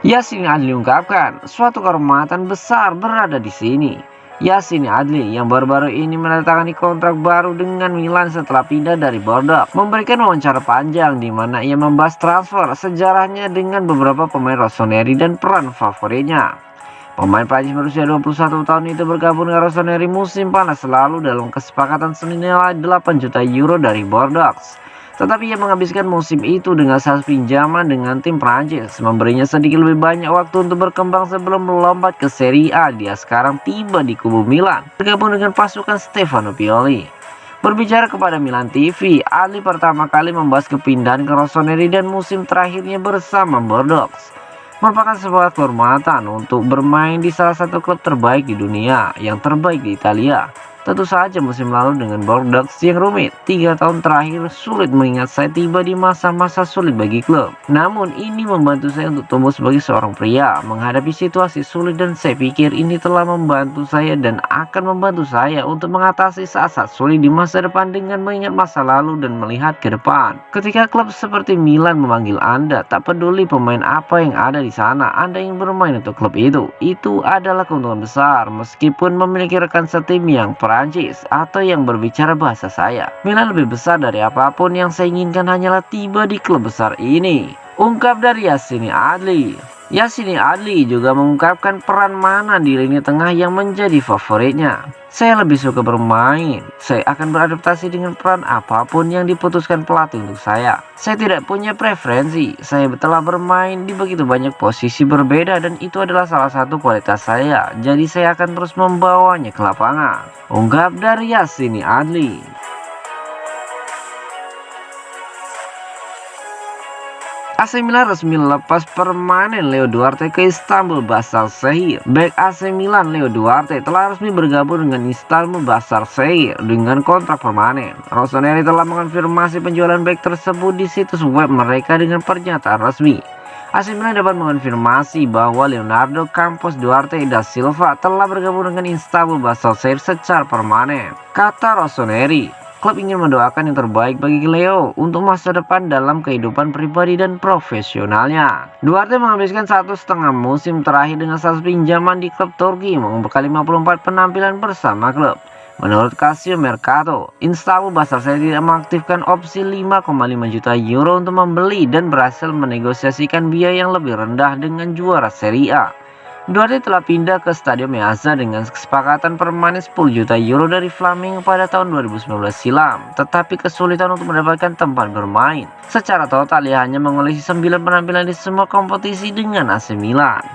Yasin Adli ungkapkan, suatu kehormatan besar berada di sini. Yasin Adli yang baru-baru ini menandatangani kontrak baru dengan Milan setelah pindah dari Bordeaux, memberikan wawancara panjang di mana ia membahas transfer sejarahnya dengan beberapa pemain rossoneri dan peran favoritnya. Pemain Prancis berusia 21 tahun itu bergabung dengan Rossoneri musim panas lalu dalam kesepakatan senilai 8 juta euro dari Bordeaux. Tetapi ia menghabiskan musim itu dengan satu pinjaman dengan tim Prancis, memberinya sedikit lebih banyak waktu untuk berkembang sebelum melompat ke Serie A. Dia sekarang tiba di kubu Milan, bergabung dengan pasukan Stefano Pioli. Berbicara kepada Milan TV, Adli pertama kali membahas kepindahan ke Rossoneri dan musim terakhirnya bersama Bordeaux. Merupakan sebuah kehormatan untuk bermain di salah satu klub terbaik di dunia, yang terbaik di Italia. Tentu saja musim lalu dengan Bordeaux yang rumit, 3 tahun terakhir sulit mengingat saya tiba di masa-masa sulit bagi klub. Namun ini membantu saya untuk tumbuh sebagai seorang pria, menghadapi situasi sulit dan saya pikir ini telah membantu saya dan akan membantu saya untuk mengatasi saat-saat sulit di masa depan dengan mengingat masa lalu dan melihat ke depan. Ketika klub seperti Milan memanggil Anda, tak peduli pemain apa yang ada di sana, Anda ingin bermain untuk klub itu. Itu adalah keuntungan besar meskipun memiliki rekan setim yang Prancis atau yang berbicara bahasa saya. Milan lebih besar dari apapun, yang saya inginkan hanyalah tiba di klub besar ini, ungkap dari Yasin Adli. Yasin Adli juga mengungkapkan peran mana di lini tengah yang menjadi favoritnya. Saya lebih suka bermain. Saya akan beradaptasi dengan peran apapun yang diputuskan pelatih untuk saya. Saya tidak punya preferensi. Saya telah bermain di begitu banyak posisi berbeda dan itu adalah salah satu kualitas saya. Jadi saya akan terus membawanya ke lapangan, ungkap dari Yasin Adli. AC Milan resmi lepas permanen Leo Duarte ke Istanbul Başakşehir. Bek AC Milan Leo Duarte telah resmi bergabung dengan Istanbul Başakşehir dengan kontrak permanen. Rossoneri telah mengonfirmasi penjualan bek tersebut di situs web mereka dengan pernyataan resmi. AC Milan dapat mengonfirmasi bahwa Leonardo Campos Duarte da Silva telah bergabung dengan Istanbul Başakşehir secara permanen, kata Rossoneri. Klub ingin mendoakan yang terbaik bagi Leo untuk masa depan dalam kehidupan pribadi dan profesionalnya. Duarte menghabiskan 1,5 musim terakhir dengan status pinjaman di klub Turki, membekali 54 penampilan bersama klub. Menurut Casio Mercato, Istanbul Başakşehir tidak mengaktifkan opsi 5,5 juta euro untuk membeli dan berhasil menegosiasikan biaya yang lebih rendah dengan juara Serie A. Duarte telah pindah ke Stadion Meazza dengan kesepakatan permanen 10 juta euro dari Flamengo pada tahun 2019 silam, tetapi kesulitan untuk mendapatkan tempat bermain. Secara total ia hanya mengolesi 9 penampilan di semua kompetisi dengan AC Milan.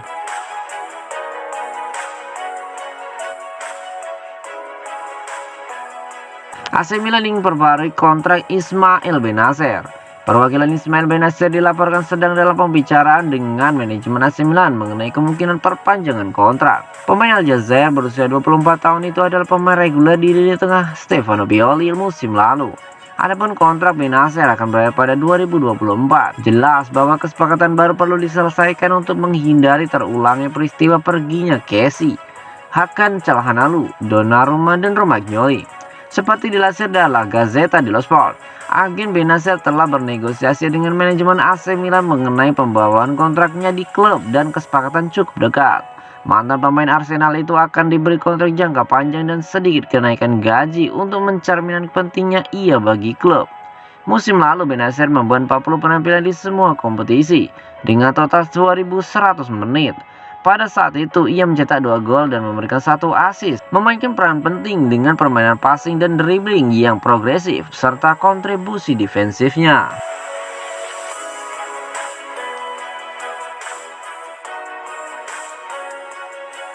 AC Milan ingin perbarui kontrak Ismail Bennacer. Perwakilan Ismail Bennacer dilaporkan sedang dalam pembicaraan dengan manajemen AC Milan mengenai kemungkinan perpanjangan kontrak. Pemain Aljazair berusia 24 tahun itu adalah pemain reguler di lini tengah Stefano Pioli musim lalu. Adapun kontrak Bennacer akan berakhir pada 2024. Jelas bahwa kesepakatan baru perlu diselesaikan untuk menghindari terulangnya peristiwa perginya Kessie, Hakan Calhanoglu, Donnarumma dan Romagnoli. Seperti dilansir dalam Gazzetta dello Sport, agen Bennacer telah bernegosiasi dengan manajemen AC Milan mengenai pembawaan kontraknya di klub dan kesepakatan cukup dekat. Mantan pemain Arsenal itu akan diberi kontrak jangka panjang dan sedikit kenaikan gaji untuk mencerminkan pentingnya ia bagi klub. Musim lalu Bennacer membuat 40 penampilan di semua kompetisi dengan total 2.100 menit. Pada saat itu ia mencetak 2 gol dan memberikan 1 assist, memainkan peran penting dengan permainan passing dan dribbling yang progresif serta kontribusi defensifnya.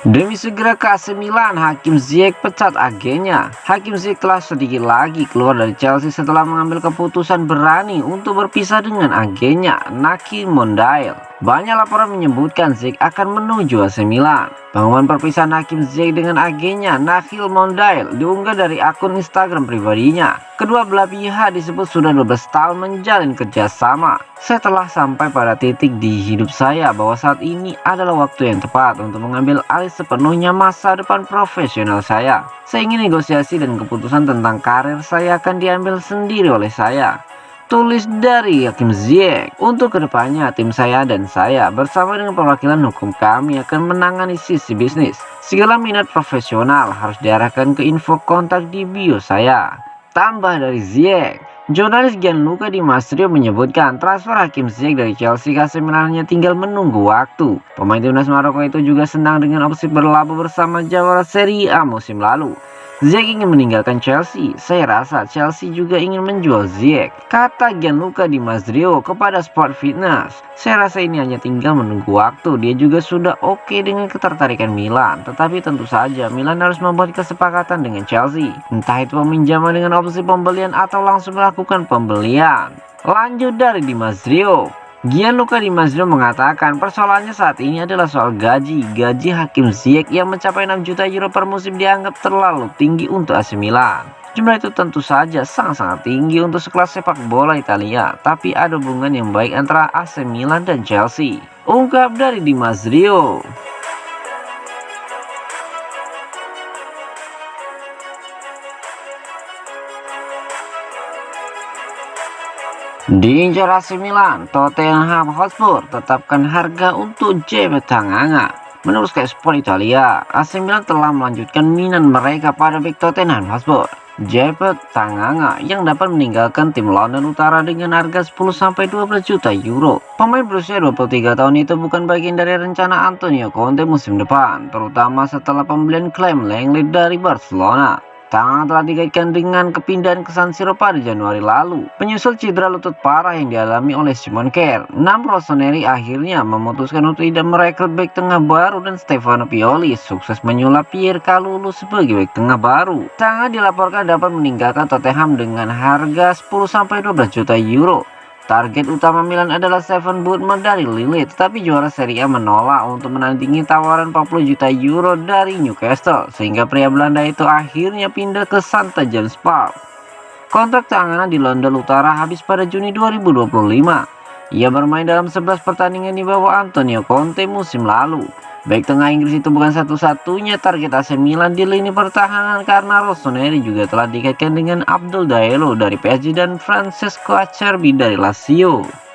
Demi segera ke AC Milan, Hakim Ziyech pecat agennya. Hakim Ziyech telah sedikit lagi keluar dari Chelsea setelah mengambil keputusan berani untuk berpisah dengan agennya, Naky Monreal. Banyak laporan menyebutkan Ziyech akan menuju AC Milan. Pengumuman perpisahan Hakim Ziyech dengan agennya, Naky Monreal, diunggah dari akun Instagram pribadinya. Kedua belah pihak disebut sudah 12 tahun menjalin kerjasama. Saya telah sampai pada titik di hidup saya bahwa saat ini adalah waktu yang tepat untuk mengambil alih sepenuhnya masa depan profesional saya. Saya ingin negosiasi dan keputusan tentang karir saya akan diambil sendiri oleh saya. Tulis dari Hakim Ziyech. Untuk kedepannya, tim saya dan saya bersama dengan perwakilan hukum kami akan menangani sisi bisnis. Segala minat profesional harus diarahkan ke info kontak di bio saya. Tambah dari Ziyech. Jurnalis Gianluca Di Marzio menyebutkan transfer Hakim Ziyech dari Chelsea ke AC Milan hanya tinggal menunggu waktu. Pemain timnas Maroko itu juga senang dengan opsi berlabuh bersama jawara Serie A musim lalu. Ziyech ingin meninggalkan Chelsea. Saya rasa Chelsea juga ingin menjual Ziyech, kata Gianluca Di Marzio kepada Sport Fitness. Saya rasa ini hanya tinggal menunggu waktu. Dia juga sudah oke dengan ketertarikan Milan. Tetapi tentu saja Milan harus membuat kesepakatan dengan Chelsea. Entah itu peminjaman dengan opsi pembelian atau langsung melakukan pembelian. Lanjut dari Di Marzio. Gianluca Di Marzio mengatakan persoalannya saat ini adalah soal gaji. Gaji Hakim Ziyech yang mencapai 6 juta euro per musim dianggap terlalu tinggi untuk AC Milan. Jumlah itu tentu saja sangat-sangat tinggi untuk sekelas sepak bola Italia, tapi ada hubungan yang baik antara AC Milan dan Chelsea. Ungkap dari Di Marzio. Diincar AC Milan, Tottenham Hotspur tetapkan harga untuk JP Tanganga. Menurut Sky Sport Italia, AC Milan telah melanjutkan minat mereka pada bek Tottenham Hotspur, JP Tanganga, yang dapat meninggalkan tim London Utara dengan harga 10-12 juta euro. Pemain berusia 23 tahun itu bukan bagian dari rencana Antonio Conte musim depan, terutama setelah pembelian Clem Lenglet dari Barcelona. Tanganga telah dikaitkan dengan kepindahan ke San Siro pada Januari lalu, menyusul cedera lutut parah yang dialami oleh Simon Kjær. Rossoneri akhirnya memutuskan untuk tidak merekrut bek tengah baru dan Stefano Pioli sukses menyulap Pierre Kalulu sebagai bek tengah baru. Tanganga dilaporkan dapat meninggalkan Tottenham dengan harga 10-12 juta euro. Target utama Milan adalah Steven Boutman dari Lille, tetapi juara Serie A menolak untuk menandingi tawaran 40 juta euro dari Newcastle, sehingga pria Belanda itu akhirnya pindah ke St. James Park. Kontrak Tanganga di London Utara habis pada Juni 2025. Ia bermain dalam 11 pertandingan di bawah Antonio Conte musim lalu. Bek tengah Inggris itu bukan satu-satunya target AC Milan di lini pertahanan karena Rossoneri juga telah dikaitkan dengan Abdul Diallo dari PSG dan Francesco Acerbi dari Lazio.